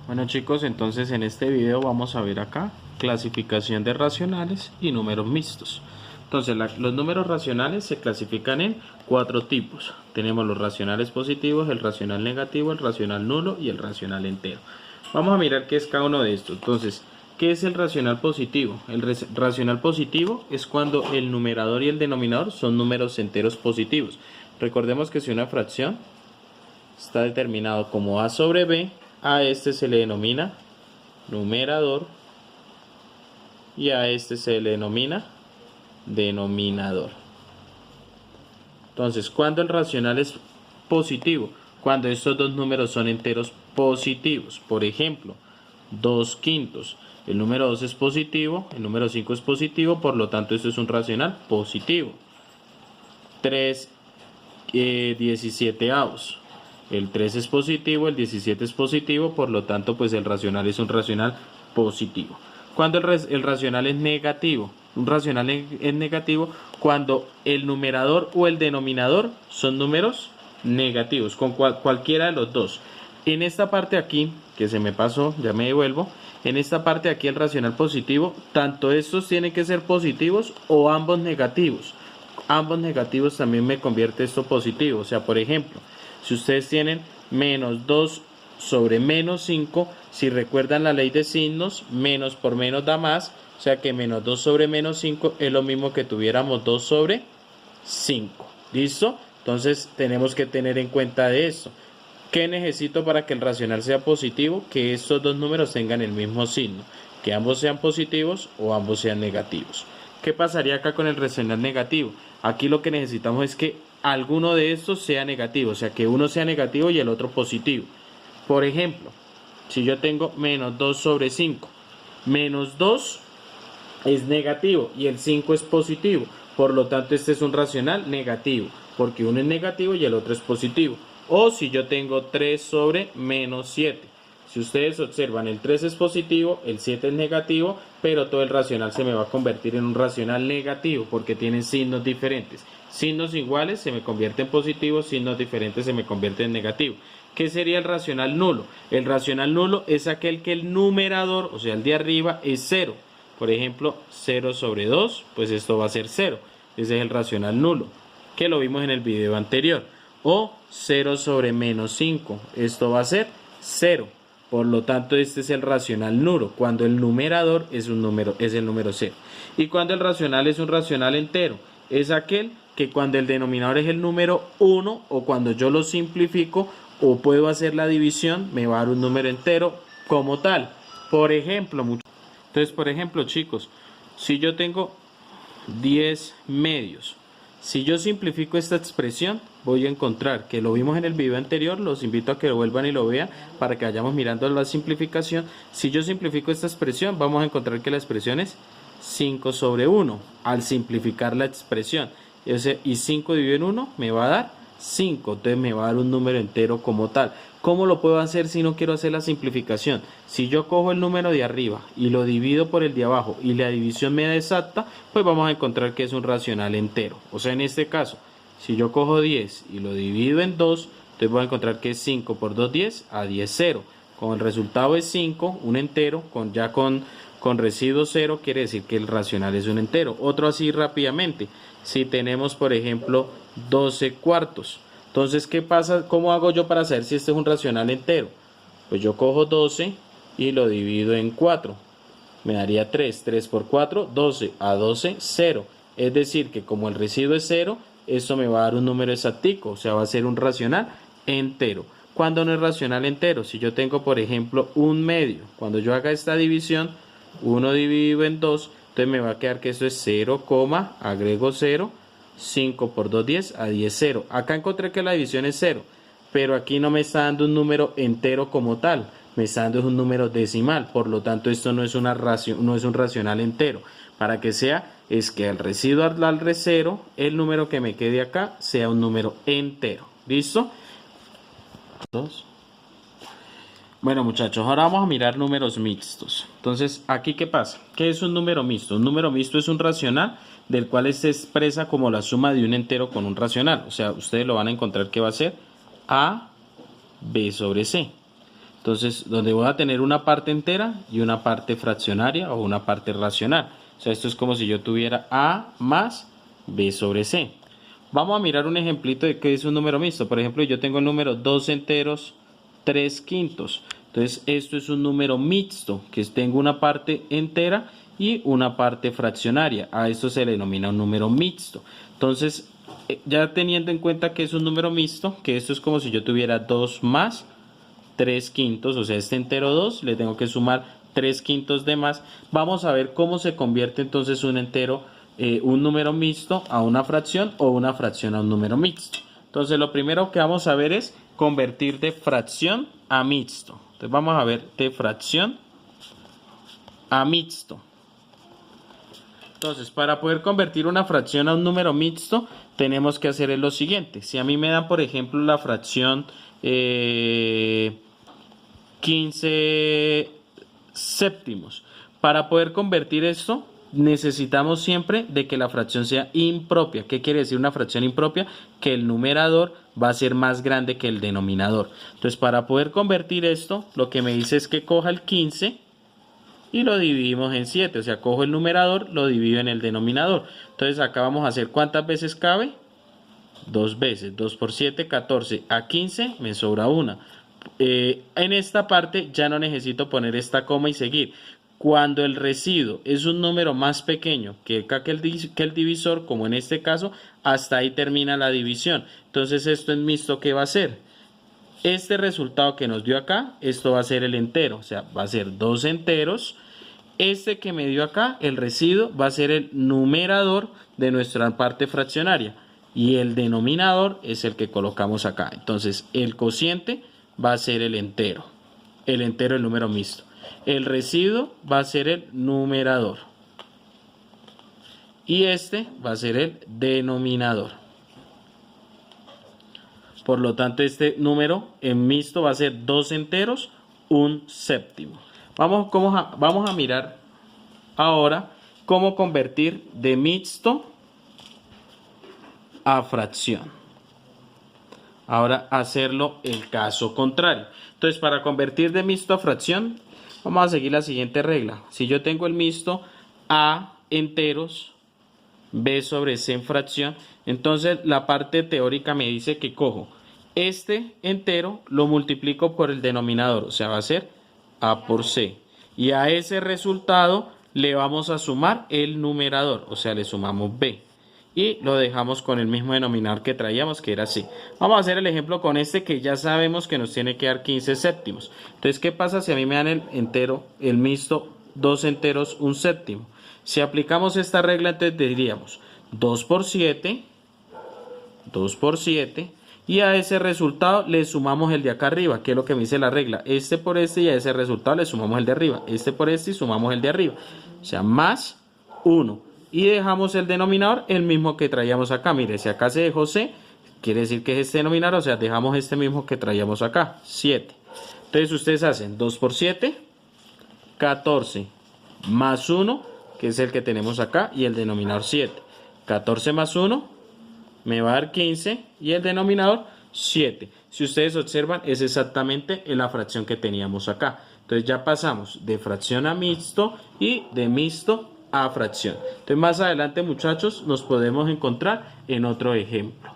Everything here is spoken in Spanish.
Bueno chicos, entonces en este video vamos a ver acá clasificación de racionales y números mixtos. Entonces los números racionales se clasifican en cuatro tipos. Tenemos los racionales positivos, el racional negativo, el racional nulo y el racional entero. Vamos a mirar qué es cada uno de estos. Entonces, ¿qué es el racional positivo? El racional positivo es cuando el numerador y el denominador son números enteros positivos. Recordemos que si una fracción está determinado como a sobre b, a este se le denomina numerador y a este se le denomina denominador. Entonces, ¿cuándo el racional es positivo? Cuando estos dos números son enteros positivos. Por ejemplo, 2 quintos. El número 2 es positivo, el número 5 es positivo, por lo tanto esto es un racional positivo. 3 17avos. El 3 es positivo, el 17 es positivo, por lo tanto pues el racional es un racional positivo. Cuando el racional es negativo, un racional es negativo cuando el numerador o el denominador son números negativos, con cualquiera de los dos. En esta parte aquí, que se me pasó, ya me devuelvo, en esta parte aquí el racional positivo, tanto estos tienen que ser positivos o ambos negativos. Ambos negativos también me convierte esto positivo, o sea, por ejemplo, si ustedes tienen menos 2 sobre menos 5, si recuerdan la ley de signos, menos por menos da más, o sea que menos 2 sobre menos 5 es lo mismo que tuviéramos 2 sobre 5. ¿Listo? Entonces tenemos que tener en cuenta de esto. ¿Qué necesito para que el racional sea positivo? Que estos dos números tengan el mismo signo, que ambos sean positivos o ambos sean negativos. ¿Qué pasaría acá con el racional negativo? Aquí lo que necesitamos es que alguno de estos sea negativo, o sea que uno sea negativo y el otro positivo. Por ejemplo, si yo tengo menos 2 sobre 5, menos 2 es negativo y el 5 es positivo, por lo tanto este es un racional negativo, porque uno es negativo y el otro es positivo. O si yo tengo 3 sobre menos 7, si ustedes observan, el 3 es positivo, el 7 es negativo, pero todo el racional se me va a convertir en un racional negativo porque tienen signos diferentes. Signos iguales se me convierten en positivos, signos diferentes se me convierten en negativo. ¿Qué sería el racional nulo? El racional nulo es aquel que el numerador, o sea el de arriba, es 0. Por ejemplo, 0 sobre 2, pues esto va a ser 0. Ese es el racional nulo, que lo vimos en el video anterior. O 0 sobre menos 5, esto va a ser 0. Por lo tanto, este es el racional nulo, cuando el numerador es el número 0. Y cuando el racional es un racional entero, es aquel que cuando el denominador es el número 1 o cuando yo lo simplifico o puedo hacer la división, me va a dar un número entero como tal. Por ejemplo, chicos, si yo tengo 10 medios, si yo simplifico esta expresión, voy a encontrar que lo vimos en el video anterior, los invito a que lo vuelvan y lo vean para que vayamos mirando la simplificación. Si yo simplifico esta expresión, vamos a encontrar que la expresión es 5 sobre 1, al simplificar la expresión. Y 5 dividido en 1 me va a dar 5, entonces me va a dar un número entero como tal. ¿Cómo lo puedo hacer si no quiero hacer la simplificación? Si yo cojo el número de arriba y lo divido por el de abajo y la división me da exacta, pues vamos a encontrar que es un racional entero. O sea, en este caso, si yo cojo 10 y lo divido en 2, entonces voy a encontrar que es 5 por 2, 10, a 10, 0. Como el resultado es 5, un entero, con residuo 0, quiere decir que el racional es un entero. Otro así rápidamente, si tenemos por ejemplo 12 cuartos. Entonces, ¿qué pasa? ¿Cómo hago yo para saber si este es un racional entero? Pues yo cojo 12 y lo divido en 4. Me daría 3. 3 por 4, 12. A 12, 0. Es decir, que como el residuo es 0, esto me va a dar un número exactico. O sea, va a ser un racional entero. ¿Cuándo no es racional entero? Si yo tengo, por ejemplo, un medio. Cuando yo haga esta división, 1 dividido en 2, entonces me va a quedar que esto es 0, agrego 0. 5 por 2, 10, a 10, 0. Acá encontré que la división es 0, pero aquí no me está dando un número entero como tal, me está dando un número decimal, por lo tanto esto no es un racional entero. Para que sea, es que el residuo al 0, el número que me quede acá, sea un número entero. ¿Listo? 2. Bueno muchachos, ahora vamos a mirar números mixtos. Entonces, ¿aquí qué pasa? ¿Qué es un número mixto? Un número mixto es un racional del cual se expresa como la suma de un entero con un racional. O sea, ustedes lo van a encontrar que va a ser A, B sobre C. Entonces, donde voy a tener una parte entera y una parte fraccionaria o una parte racional. O sea, esto es como si yo tuviera A más B sobre C. Vamos a mirar un ejemplito de qué es un número mixto. Por ejemplo, yo tengo el número 2 enteros, 3 quintos. Entonces, esto es un número mixto, que tengo una parte entera y una parte fraccionaria. A esto se le denomina un número mixto. Entonces, ya teniendo en cuenta que es un número mixto, que esto es como si yo tuviera 2 más 3 quintos, o sea, este entero 2, le tengo que sumar 3 quintos de más. Vamos a ver cómo se convierte entonces un entero, un número mixto a una fracción o una fracción a un número mixto. Entonces, lo primero que vamos a ver es convertir de fracción a mixto. Entonces, vamos a ver de fracción a mixto. Entonces, para poder convertir una fracción a un número mixto, tenemos que hacer lo siguiente. Si a mí me dan, por ejemplo, la fracción 15 séptimos. Para poder convertir esto, necesitamos siempre de que la fracción sea impropia. ¿Qué quiere decir una fracción impropia? Que el numerador va a ser más grande que el denominador. Entonces, para poder convertir esto, lo que me dice es que coja el 15 y lo dividimos en 7, o sea, cojo el numerador, lo divido en el denominador. Entonces acá vamos a hacer, ¿cuántas veces cabe? 2 veces, 2 por 7, 14, a 15 me sobra una. En esta parte ya no necesito poner esta coma y seguir. Cuando el residuo es un número más pequeño que el divisor, como en este caso, hasta ahí termina la división. Entonces esto en mixto, ¿qué va a ser? Este resultado que nos dio acá, esto va a ser el entero, o sea, va a ser 2 enteros. Este que me dio acá, el residuo, va a ser el numerador de nuestra parte fraccionaria. Y el denominador es el que colocamos acá. Entonces, el cociente va a ser el entero del número mixto. El residuo va a ser el numerador. Y este va a ser el denominador. Por lo tanto, este número en mixto va a ser 2 enteros, 1 séptimo. Vamos a mirar ahora cómo convertir de mixto a fracción. Ahora hacerlo el caso contrario. Entonces, para convertir de mixto a fracción, vamos a seguir la siguiente regla. Si yo tengo el mixto A enteros, B sobre C en fracción, entonces la parte teórica me dice que cojo este entero, lo multiplico por el denominador, o sea, va a ser A por C. Y a ese resultado le vamos a sumar el numerador, o sea, le sumamos B. Y lo dejamos con el mismo denominador que traíamos, que era C. Vamos a hacer el ejemplo con este que ya sabemos que nos tiene que dar 15 séptimos. Entonces, ¿qué pasa si a mí me dan el entero, el mixto, 2 enteros, 1 séptimo? Si aplicamos esta regla, entonces diríamos 2 por 7, 2 por 7, y a ese resultado le sumamos el de acá arriba, que es lo que me dice la regla. Este por este, y a ese resultado le sumamos el de arriba. Este por este y sumamos el de arriba. O sea, más 1. Y dejamos el denominador el mismo que traíamos acá. Mire, si acá se dejó C, quiere decir que es este denominador, o sea, dejamos este mismo que traíamos acá, 7. Entonces ustedes hacen 2 por 7, 14, más 1, que es el que tenemos acá, y el denominador 7. 14 más 1 me va a dar 15 y el denominador 7. Si ustedes observan, es exactamente la fracción que teníamos acá. Entonces ya pasamos de fracción a mixto y de mixto a fracción. Entonces más adelante, muchachos, nos podemos encontrar en otro ejemplo.